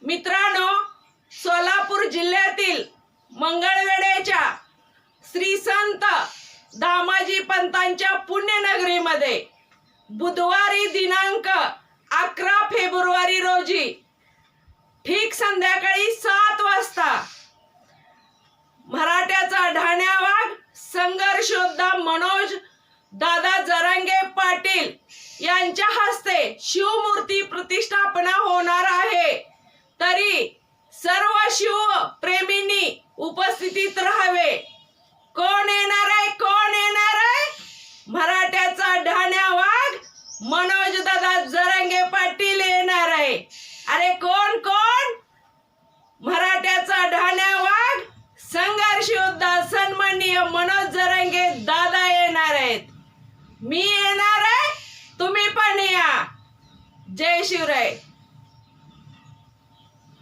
मित्रांनो, सोलापूर जिल्ह्यातील मंगळवेढ्याच्या श्री संत दामाजी पंतांच्या पुण्यनगरीमध्ये बुधवारी दिनांक 11 फेब्रुवारी रोजी ठीक संध्याकाळी 7 वाजता मराठ्याचा ढाण्या वाघ संघर्ष योद्धा मनोज दादा जरांगे पाटील यांच्या हस्ते शिवमूर्ती प्रतिष्ठापना होणार आहे। तरी सर्व शिव प्रेमींनी उपस्थितीत राहावे। कोण येणार आहे? कोण येणार आहे? मराठ्याचा ढाण्या वाघ मनोज दादा जरांगे पाटील येणार आहे। अरे कोण कोण? मराठ्याचा ढाण्या वाघ संघर्ष योद्धा सन्माननीय मनोज जरांगे दादा येणार आहेत। मी येणार आहे, तुम्ही पण या। जय शिवराय।